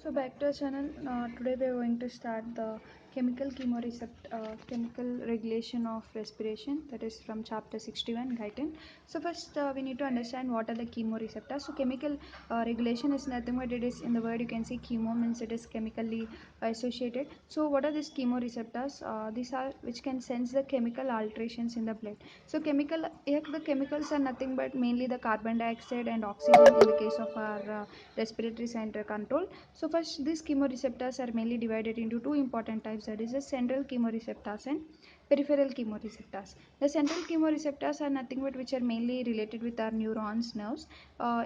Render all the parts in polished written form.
So back to our channel. Today we are going to start the chemical regulation of respiration. That is from chapter 61, Guyton. So first we need to understand what are the chemoreceptors. So chemical regulation is nothing but it is in the word you can see chemo means it is chemically associated. So what are these chemoreceptors? These are which can sense the chemical alterations in the blood. So the chemicals are nothing but mainly the carbon dioxide and oxygen in the case of our respiratory center control. So first, these chemoreceptors are mainly divided into two important types, that is the central chemoreceptors and peripheral chemoreceptors. The central chemoreceptors are nothing but which are mainly related with our neurons, nerves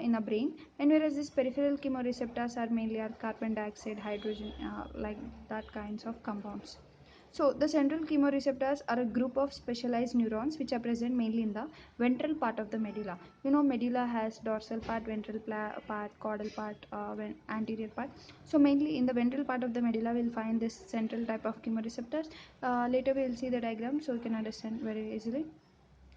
in the brain, and whereas these peripheral chemoreceptors are mainly our carbon dioxide, hydrogen, like that kinds of compounds. So the central chemoreceptors are a group of specialized neurons which are present mainly in the ventral part of the medulla. You know, medulla has dorsal part, ventral part, caudal part, anterior part. So mainly in the ventral part of the medulla we'll find this central type of chemoreceptors. Later we will see the diagram so you can understand very easily.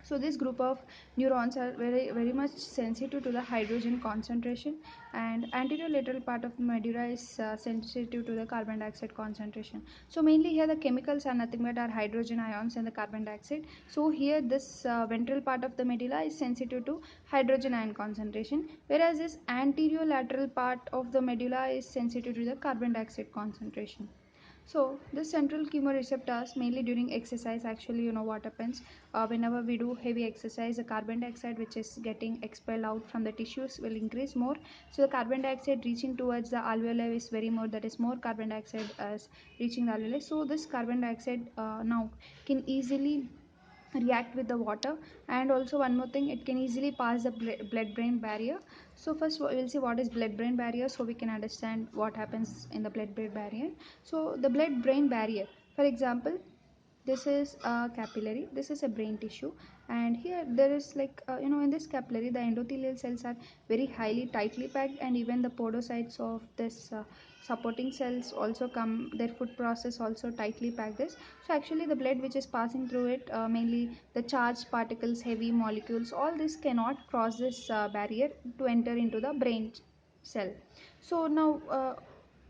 So this group of neurons are very much sensitive to the hydrogen concentration, and anterior lateral part of medulla is sensitive to the carbon dioxide concentration. So mainly here the chemicals are nothing but are hydrogen ions and the carbon dioxide. So here this ventral part of the medulla is sensitive to hydrogen ion concentration, whereas this anterior lateral part of the medulla is sensitive to the carbon dioxide concentration. So the central chemoreceptors mainly during exercise, actually you know what happens whenever we do heavy exercise, the carbon dioxide which is getting expelled out from the tissues will increase more. So the carbon dioxide reaching towards the alveoli is very more, that is more carbon dioxide as reaching the alveoli. So this carbon dioxide now can easily react with the water, and also one more thing, it can easily pass the blood brain barrier. So first we'll see what is blood brain barrier so we can understand what happens in the blood brain barrier. So the blood brain barrier, for example, this is a capillary, this is a brain tissue, and here there is like in this capillary the endothelial cells are very highly tightly packed, and even the podocytes of this supporting cells also come, their food process also tightly packed this. So actually the blood which is passing through it, mainly the charged particles, heavy molecules, all this cannot cross this barrier to enter into the brain cell. So now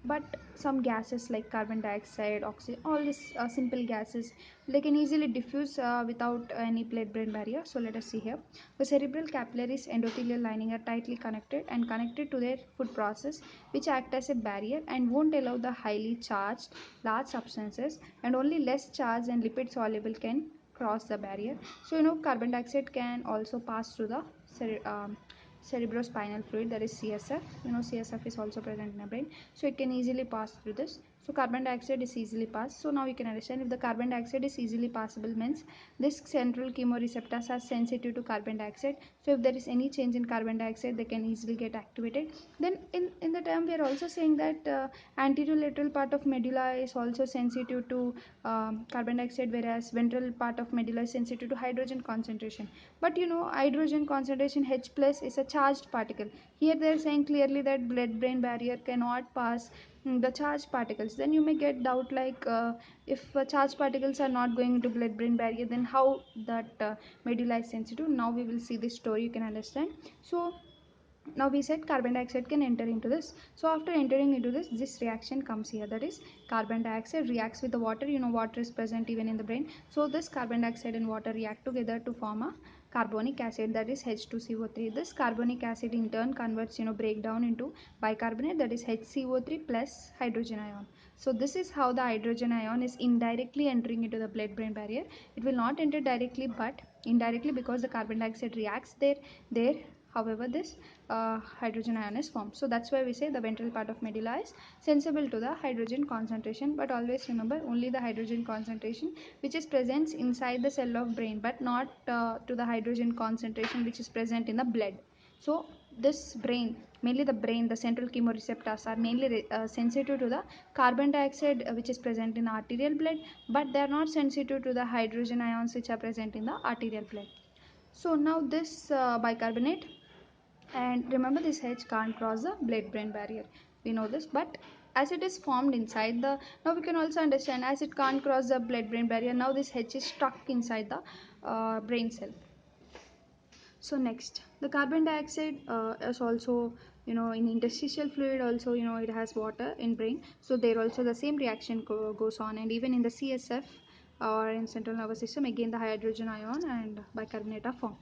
but some gases like carbon dioxide, oxygen, all these simple gases, they can easily diffuse without any blood brain barrier. So let us see here. The cerebral capillaries endothelial lining are tightly connected to their food process, which act as a barrier and won't allow the highly charged large substances, and only less charged and lipid soluble can cross the barrier. So you know carbon dioxide can also pass through the cerebrospinal fluid, that is CSF. You know CSF is also present in the brain, so it can easily pass through this. So carbon dioxide is easily passed. So now you can understand, if the carbon dioxide is easily passable means this central chemoreceptors are sensitive to carbon dioxide. So if there is any change in carbon dioxide, they can easily get activated. Then in the term we are also saying that anterolateral part of medulla is also sensitive to carbon dioxide, whereas ventral part of medulla is sensitive to hydrogen concentration. But you know hydrogen concentration H plus is a charged particle. Here they are saying clearly that blood brain barrier cannot pass the charged particles. Then you may get doubt like if charged particles are not going into blood brain barrier, then how that medulla is sensitive. Now we will see this story, you can understand. So now we said carbon dioxide can enter into this. So after entering into this reaction comes here, that is carbon dioxide reacts with the water. You know water is present even in the brain. So this carbon dioxide and water react together to form a carbonic acid, that is H2CO3. This carbonic acid in turn converts, break down into bicarbonate, that is HCO3 plus hydrogen ion. So this is how the hydrogen ion is indirectly entering into the blood brain barrier. It will not enter directly but indirectly, because the carbon dioxide reacts there. However, this hydrogen ion is formed. So that's why we say the ventral part of medulla is sensible to the hydrogen concentration. But always remember, only the hydrogen concentration which is present inside the cell of brain, but not to the hydrogen concentration which is present in the blood. So this brain, mainly the central chemoreceptors are mainly sensitive to the carbon dioxide which is present in arterial blood, but they are not sensitive to the hydrogen ions which are present in the arterial blood. So now this bicarbonate, and remember this H can't cross the blood brain barrier, we know this. But as it is formed inside the, now we can also understand, as it can't cross the blood brain barrier, now this H is stuck inside the brain cell. So next, the carbon dioxide is also In interstitial fluid also, it has water in brain, so there also the same reaction goes on. And even in the CSF or in central nervous system, again the hydrogen ion and bicarbonate are formed.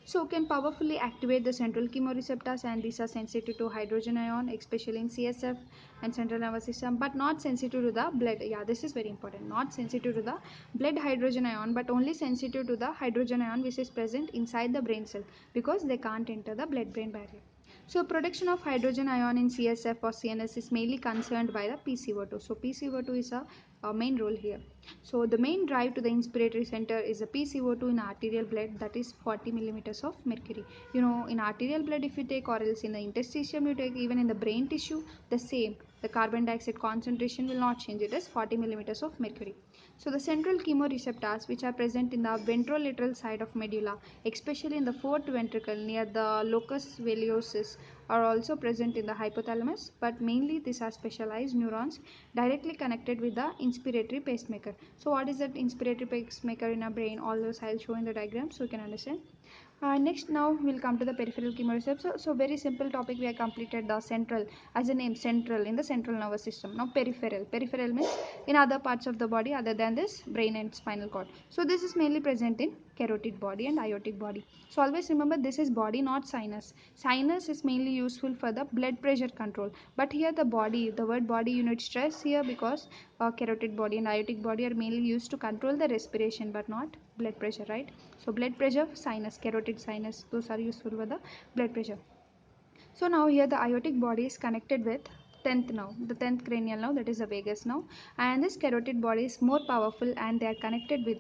So can powerfully activate the central chemoreceptors, and these are sensitive to hydrogen ion, especially in CSF and central nervous system, but not sensitive to the blood. Yeah, this is very important. Not sensitive to the blood hydrogen ion, but only sensitive to the hydrogen ion which is present inside the brain cell, because they can't enter the blood-brain barrier. So production of hydrogen ion in CSF or CNS is mainly concerned by the PCO2. So PCO2 is a main role here. So the main drive to the inspiratory center is the PCO2 in arterial blood, that is 40 millimeters of mercury. In arterial blood if you take, or else in the interstitium you take, even in the brain tissue, the same. The carbon dioxide concentration will not change. It is 40 millimeters of mercury. So the central chemoreceptors, which are present in the ventrolateral side of medulla, especially in the fourth ventricle near the locus coeruleus, are also present in the hypothalamus, but mainly these are specialized neurons directly connected with the inspiratory pacemaker. So what is that inspiratory pacemaker in our brain? All those I'll show in the diagram so you can understand. Next, now we'll come to the peripheral chemoreceptor. So very simple topic, we have completed the central, as a name, central, in the central nervous system. Now peripheral means in other parts of the body other than this brain and spinal cord. So this is mainly present in carotid body and aortic body. So always remember, this is body, not sinus. Sinus is mainly useful for the blood pressure control, but here the body, the word body, you need stress here, because carotid body and aortic body are mainly used to control the respiration but not blood pressure, right? So blood pressure, sinus, carotid sinus, those are useful for the blood pressure. So now here the aortic body is connected with 10th nerve, the 10th cranial nerve, that is the vagus nerve, and this carotid body is more powerful, and they are connected with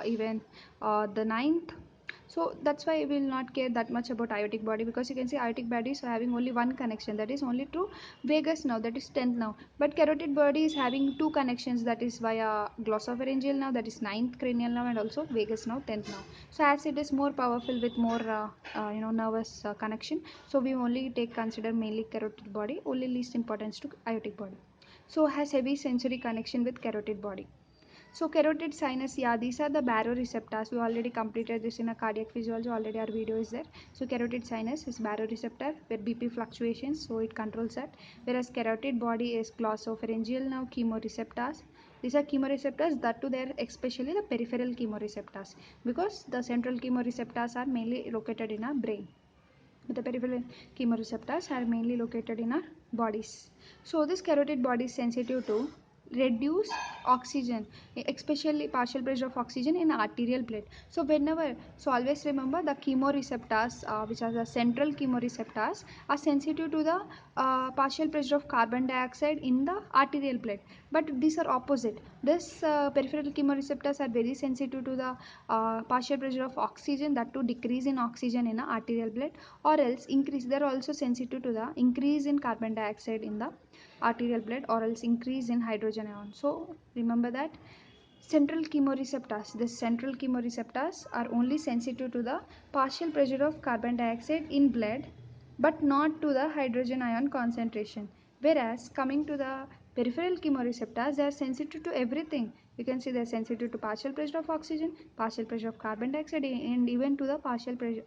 even the ninth. So that's why we will not care that much about aortic body, because you can see aortic body is having only one connection, that is only to vagus nerve, that is 10th nerve. But carotid body is having two connections, that is via glossopharyngeal nerve, that is ninth cranial nerve, and also vagus nerve, 10th nerve. So as it is more powerful with more nervous connection, so we only take consider mainly carotid body, only least importance to aortic body. So has heavy sensory connection with carotid body. So carotid sinus, yeah, these are the baroreceptors. We already completed this in a cardiac physiology. Already our video is there. So carotid sinus is baroreceptor where BP fluctuations, so it controls that. Whereas carotid body is glossopharyngeal nerve chemoreceptors. These are chemoreceptors, that too they are especially the peripheral chemoreceptors, because the central chemoreceptors are mainly located in our brain. But the peripheral chemoreceptors are mainly located in our bodies. So this carotid body is sensitive to reduce oxygen, especially partial pressure of oxygen in arterial blood. So whenever, so always remember the chemoreceptors, which are the central chemoreceptors, are sensitive to the partial pressure of carbon dioxide in the arterial blood, but these are opposite. This peripheral chemoreceptors are very sensitive to the partial pressure of oxygen, that to decrease in oxygen in the arterial blood, or else increase. They are also sensitive to the increase in carbon dioxide in the arterial blood, or else increase in hydrogen ion. So remember that central chemoreceptors, the central chemoreceptors are only sensitive to the partial pressure of carbon dioxide in blood, but not to the hydrogen ion concentration. Whereas coming to the peripheral chemoreceptors, they are sensitive to everything. You can see they are sensitive to partial pressure of oxygen, partial pressure of carbon dioxide, and even to the partial pressure,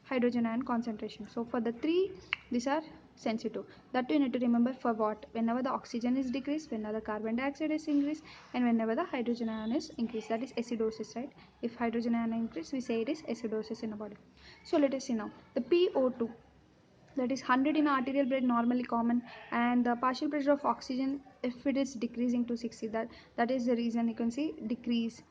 hydrogen ion concentration. So for the three, these are sensitive. That you need to remember for what? Whenever the oxygen is decreased, whenever the carbon dioxide is increased, and whenever the hydrogen ion is increased, that is acidosis, right? If hydrogen ion increase, we say it is acidosis in the body. So let us see now the PO2, that is 100 in arterial blood, normally common, and the partial pressure of oxygen, if it is decreasing to 60, that is the reason you can see decrease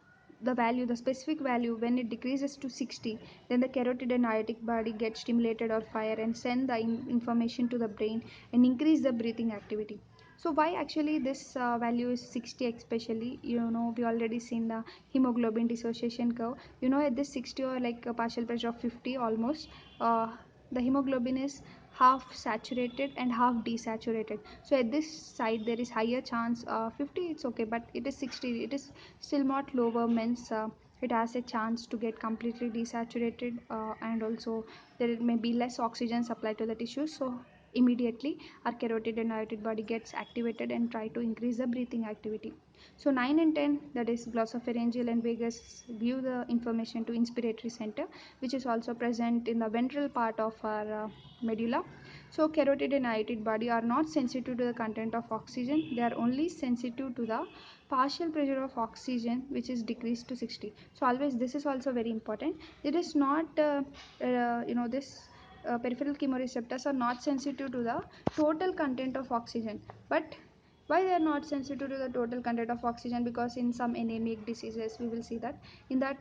the value, the specific value. When it decreases to 60, then the carotid and aortic body get stimulated or fire and send the information to the brain and increase the breathing activity. So why actually this value is 60, especially, we already seen the hemoglobin dissociation curve. At this 60, or like a partial pressure of 50 almost, uh, the hemoglobin is half saturated and half desaturated. So at this side there is higher chance, 50 it's okay, but it is 60, it is still not lower, means it has a chance to get completely desaturated, and also there may be less oxygen supply to the tissues. So immediately our carotid and aortic body gets activated and try to increase the breathing activity. So 9 and 10, that is glossopharyngeal and vagus, give the information to inspiratory center, which is also present in the ventral part of our medulla. So carotid and hyatid body are not sensitive to the content of oxygen. They are only sensitive to the partial pressure of oxygen, which is decreased to 60. So always this is also very important. It is not this peripheral chemoreceptors are not sensitive to the total content of oxygen. But why they are not sensitive to the total content of oxygen? Because in some anemic diseases we will see that in that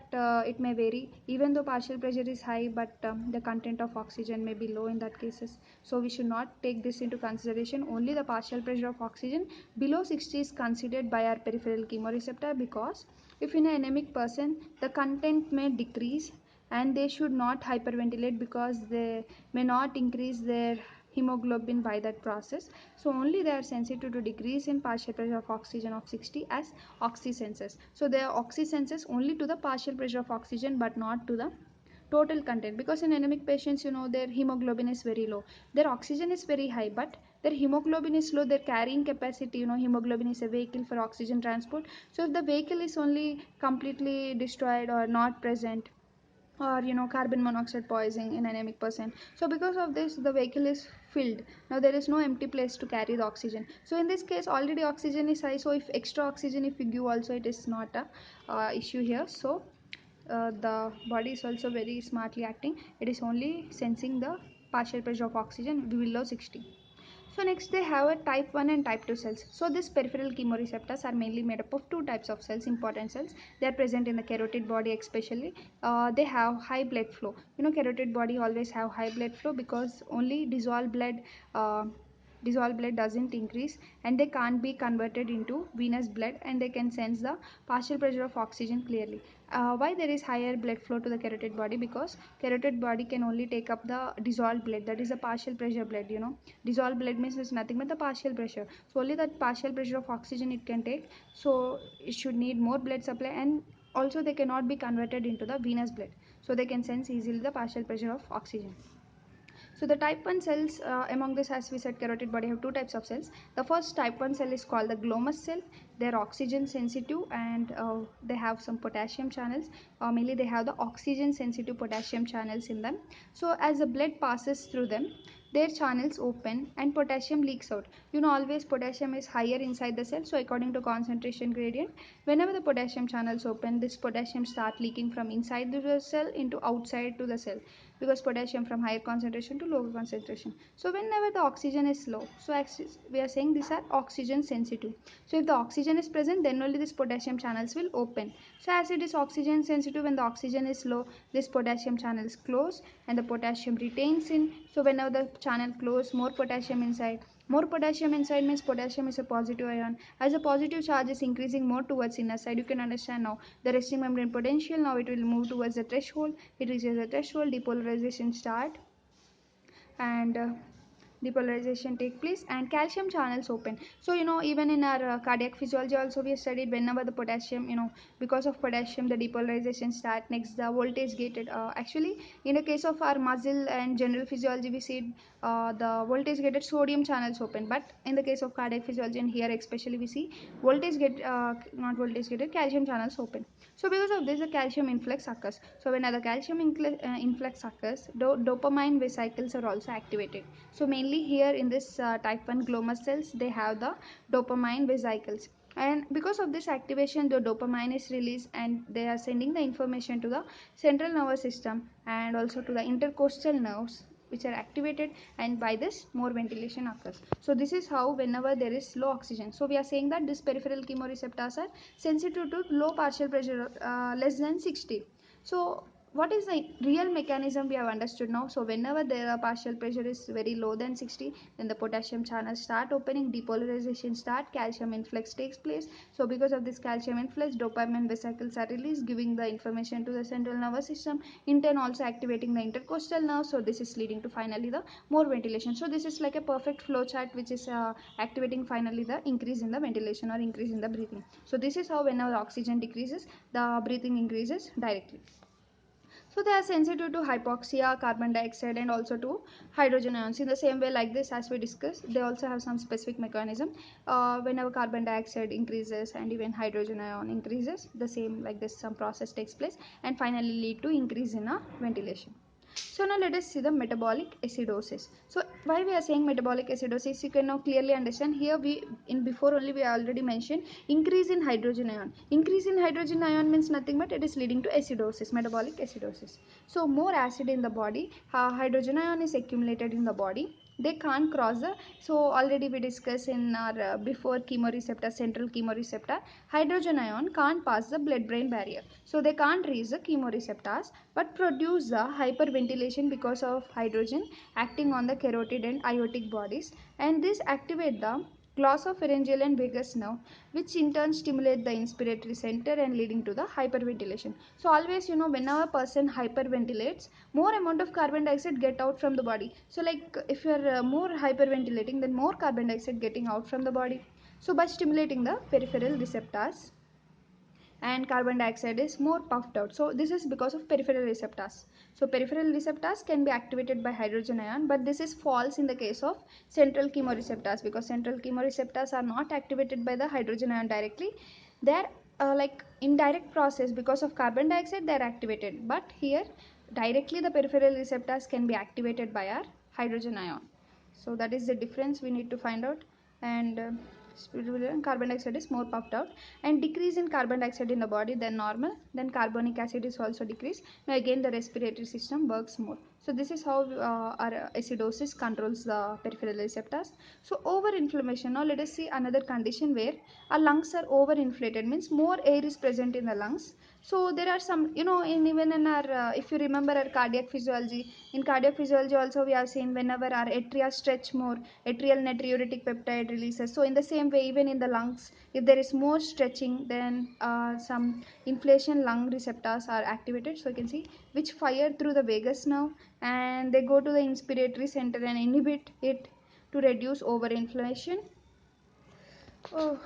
it may vary, even though partial pressure is high, but the content of oxygen may be low in that cases. So we should not take this into consideration. Only the partial pressure of oxygen below 60 is considered by our peripheral chemoreceptor, because if in an anemic person the content may decrease, and they should not hyperventilate because they may not increase their hemoglobin by that process. So only they are sensitive to decrease in partial pressure of oxygen of 60 as oxysenses. So they are oxysenses only to the partial pressure of oxygen, but not to the total content, because in anemic patients, their hemoglobin is very low, their oxygen is very high, but their hemoglobin is low, their carrying capacity, hemoglobin is a vehicle for oxygen transport. So if the vehicle is only completely destroyed or not present, or carbon monoxide poisoning in anemic person, so because of this the vehicle is filled. Now there is no empty place to carry the oxygen. So in this case already oxygen is high, so if extra oxygen if we give also, it is not a issue here. So the body is also very smartly acting. It is only sensing the partial pressure of oxygen below 60. So next they have a type 1 and type 2 cells. So these peripheral chemoreceptors are mainly made up of two types of cells, important cells. They are present in the carotid body especially. They have high blood flow. Carotid body always have high blood flow, because only uh, dissolved blood doesn't increase, and they can't be converted into venous blood, and they can sense the partial pressure of oxygen clearly. Why there is higher blood flow to the carotid body? Because carotid body can only take up the dissolved blood, that is a partial pressure blood. Dissolved blood means is nothing but the partial pressure, so only that partial pressure of oxygen it can take. So it should need more blood supply, and also they cannot be converted into the venous blood, so they can sense easily the partial pressure of oxygen. So the type 1 cells, among this, as we said, carotid body have two types of cells. The first type 1 cell is called the glomus cell. They are oxygen sensitive, and they have some potassium channels. Mainly they have the oxygen sensitive potassium channels in them. So as the blood passes through them, their channels open and potassium leaks out. Always potassium is higher inside the cell. So according to concentration gradient, whenever the potassium channels open, this potassium start leaking from inside the cell into outside to the cell, because potassium from higher concentration to lower concentration. So whenever the oxygen is low, so we are saying these are oxygen sensitive. So if the oxygen is present, then only this potassium channels will open. So as it is oxygen sensitive, when the oxygen is low, this potassium channels close and the potassium retains in. So whenever the channel close, more potassium inside. More potassium inside means potassium is a positive ion. As the positive charge is increasing more towards inner side, you can understand now the resting membrane potential. Now it will move towards the threshold. It reaches the threshold, depolarization start, and depolarization take place, and calcium channels open. So even in our cardiac physiology also we studied, whenever the potassium, because of potassium the depolarization start. Next, the voltage gated, actually in the case of our muscle and general physiology we see the voltage gated sodium channels open, but in the case of cardiac physiology and here especially we see voltage get not voltage gated, calcium channels open. So because of this the calcium influx occurs. So when the calcium influx occurs, dopamine vesicles are also activated. So mainly here in this type 1 glomus cells, they have the dopamine vesicles, and because of this activation the dopamine is released, and they are sending the information to the central nervous system and also to the intercostal nerves, which are activated, and by this more ventilation occurs. So this is how whenever there is low oxygen, so we are saying that this peripheral chemoreceptors are sensitive to low partial pressure, less than 60. So what is the real mechanism we have understood now? So whenever the partial pressure is very low than 60, then the potassium channels start opening, depolarization start, calcium influx takes place. So because of this calcium influx, dopamine vesicles are released, giving the information to the central nervous system, in turn also activating the intercostal nerve. So this is leading to finally the more ventilation. So this is like a perfect flow chart, which is activating finally the increase in the ventilation or increase in the breathing. So this is how whenever oxygen decreases, the breathing increases directly. So they are sensitive to hypoxia, carbon dioxide, and also to hydrogen ions. In the same way like this as we discussed, they also have some specific mechanism. Whenever carbon dioxide increases and even hydrogen ion increases, the same like this some process takes place and finally lead to increase in a ventilation. So now let us see the metabolic acidosis. So why we are saying metabolic acidosis, you can now clearly understand. Here we in before only we already mentioned increase in hydrogen ion. Increase in hydrogen ion means nothing but it is leading to acidosis, metabolic acidosis. So more acid in the body, hydrogen ion is accumulated in the body, they can't cross the, so already we discussed in our before chemoreceptor, central chemoreceptor, hydrogen ion can't pass the blood brain barrier, so they can't reach the chemoreceptors but produce the hyperventilation because of hydrogen acting on the carotid and aortic bodies, and this activate the glossopharyngeal and vagus nerve, which in turn stimulate the inspiratory center and leading to the hyperventilation. So always, you know, whenever a person hyperventilates, more amount of carbon dioxide get out from the body. So like if you are more hyperventilating, then more carbon dioxide getting out from the body. So by stimulating the peripheral receptors, and carbon dioxide is more puffed out. So this is because of peripheral receptors. So peripheral receptors can be activated by hydrogen ion, but this is false in the case of central chemoreceptors, because central chemoreceptors are not activated by the hydrogen ion directly. They are like indirect process, because of carbon dioxide they are activated, but here directly the peripheral receptors can be activated by our hydrogen ion. So that is the difference we need to find out. And carbon dioxide is more puffed out, and decrease in carbon dioxide in the body than normal, then carbonic acid is also decreased. Now again the respiratory system works more. So this is how our acidosis controls the peripheral receptors. So over inflammation, now let us see another condition where our lungs are over inflated, means more air is present in the lungs. So there are some, you know, in even in our if you remember our cardiac physiology, in cardiac physiology also we have seen whenever our atria stretch more, atrial natriuretic peptide releases. So in the same way, even in the lungs, if there is more stretching, then some inflation lung receptors are activated. So you can see which fire through the vagus nerve, and they go to the inspiratory center and inhibit it to reduce over inflammation. Oh.